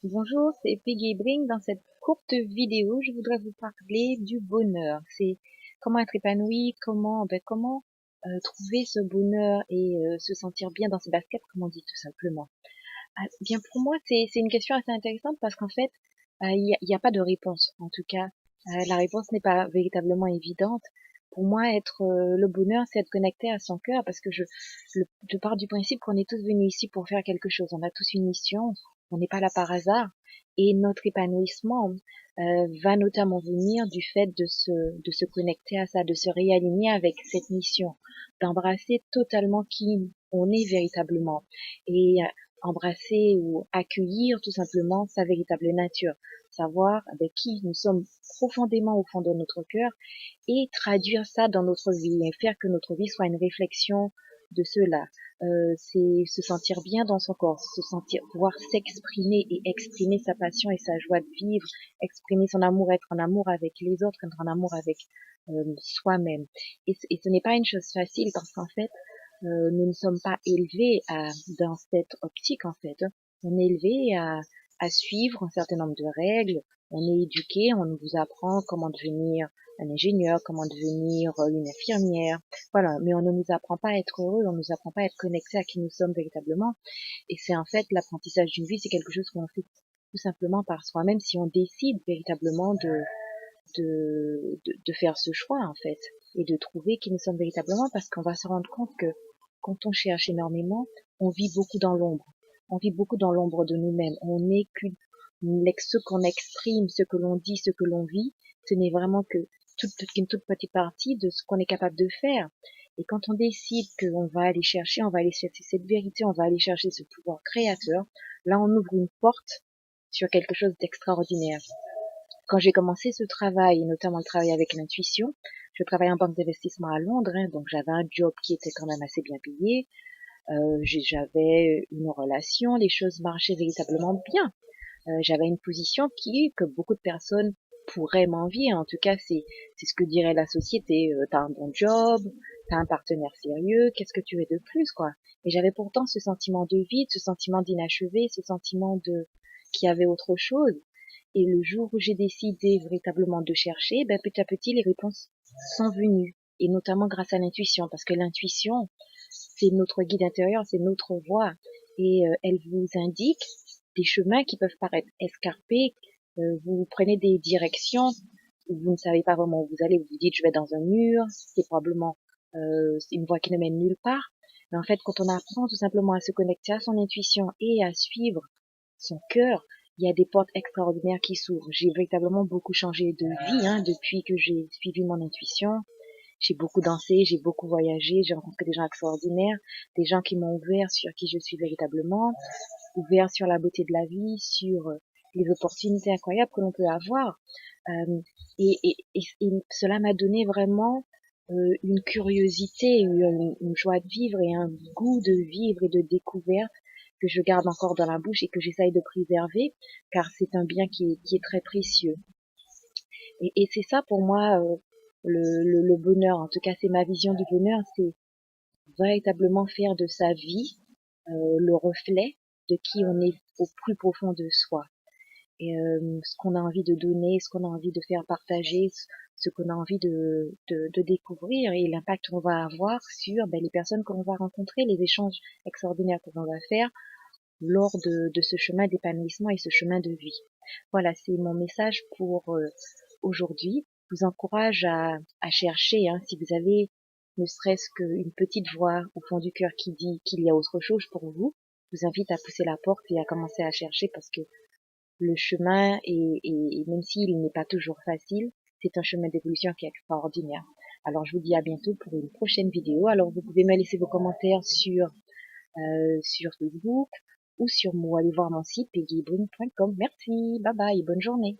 Bonjour, c'est Peggy Bring. Dans cette courte vidéo, je voudrais vous parler du bonheur. C'est comment être épanoui, comment trouver ce bonheur et se sentir bien dans ses baskets, comme on dit tout simplement. Ah, bien pour moi, c'est une question assez intéressante parce qu'en fait, il y a pas de réponse. En tout cas, la réponse n'est pas véritablement évidente. Pour moi, être le bonheur, c'est être connecté à son cœur parce que je pars du principe qu'on est tous venus ici pour faire quelque chose. On a tous une mission. On n'est pas là par hasard. Et notre épanouissement va notamment venir du fait de se connecter à ça, de se réaligner avec cette mission, d'embrasser totalement qui on est véritablement. Et embrasser ou accueillir tout simplement sa véritable nature, savoir avec qui nous sommes profondément au fond de notre cœur et traduire ça dans notre vie et faire que notre vie soit une réflexion de cela. C'est se sentir bien dans son corps, se sentir, pouvoir s'exprimer et exprimer sa passion et sa joie de vivre, exprimer son amour, être en amour avec les autres, être en amour avec soi-même. Et ce n'est pas une chose facile parce qu'en fait, nous ne sommes pas élevés dans cette optique en fait. On est élevé à suivre un certain nombre de règles. On est éduqué, on vous apprend comment devenir un ingénieur, comment devenir une infirmière. Voilà, mais on ne nous apprend pas à être heureux, on ne nous apprend pas à être connecté à qui nous sommes véritablement. Et c'est en fait l'apprentissage d'une vie, c'est quelque chose qu'on fait tout simplement par soi-même si on décide véritablement de faire ce choix en fait et de trouver qui nous sommes véritablement parce qu'on va se rendre compte que quand on cherche énormément, on vit beaucoup dans l'ombre. On vit beaucoup dans l'ombre de nous-mêmes. On n'est ce qu'on exprime, ce que l'on dit, ce que l'on vit. Ce n'est vraiment que une toute petite partie de ce qu'on est capable de faire. Et quand on décide qu'on va aller chercher, on va aller chercher cette vérité, on va aller chercher ce pouvoir créateur, là on ouvre une porte sur quelque chose d'extraordinaire. Quand j'ai commencé ce travail, et notamment le travail avec l'intuition, je travaillais en banque d'investissement à Londres, hein, donc j'avais un job qui était quand même assez bien payé, j'avais une relation, les choses marchaient véritablement bien. J'avais une position que beaucoup de personnes pourraient m'envier. En tout cas, c'est ce que dirait la société. T'as un bon job, t'as un partenaire sérieux, qu'est-ce que tu veux de plus, quoi. Et j'avais pourtant ce sentiment de vide, ce sentiment d'inachevé, ce sentiment de qu'il y avait autre chose. Et le jour où j'ai décidé véritablement de chercher, ben, petit à petit, les réponses sont venues. Et notamment grâce à l'intuition, parce que l'intuition, c'est notre guide intérieur, c'est notre voie. Et elle vous indique des chemins qui peuvent paraître escarpés. Vous prenez des directions où vous ne savez pas vraiment où vous allez. Vous vous dites, je vais dans un mur, c'est probablement c'est une voie qui ne mène nulle part. Mais en fait, quand on apprend tout simplement à se connecter à son intuition et à suivre son cœur, il y a des portes extraordinaires qui s'ouvrent. J'ai véritablement beaucoup changé de vie hein, depuis que j'ai suivi mon intuition. J'ai beaucoup dansé, j'ai beaucoup voyagé, j'ai rencontré des gens extraordinaires, des gens qui m'ont ouvert sur qui je suis véritablement, ouvert sur la beauté de la vie, sur les opportunités incroyables que l'on peut avoir. Euh, et cela m'a donné vraiment une curiosité, une joie de vivre et un goût de vivre et de découverte que je garde encore dans la bouche et que j'essaye de préserver, car c'est un bien qui est très précieux. Et c'est ça pour moi le bonheur. En tout cas, c'est ma vision du bonheur, c'est véritablement faire de sa vie le reflet de qui on est au plus profond de soi. Et ce qu'on a envie de donner, ce qu'on a envie de faire partager, ce qu'on a envie de découvrir et l'impact qu'on va avoir sur ben, les personnes que l'on va rencontrer, les échanges extraordinaires que l'on va faire lors de ce chemin d'épanouissement et ce chemin de vie. Voilà, c'est mon message pour aujourd'hui. Je vous encourage à chercher, hein, si vous avez ne serait-ce qu'une petite voix au fond du cœur qui dit qu'il y a autre chose pour vous, je vous invite à pousser la porte et à commencer à chercher parce que le chemin, et même s'il n'est pas toujours facile, c'est un chemin d'évolution qui est extraordinaire. Alors je vous dis à bientôt pour une prochaine vidéo. Alors vous pouvez me laisser vos commentaires sur Facebook ou sur moi, allez voir mon site peggybrune.com. Merci, bye bye, bonne journée.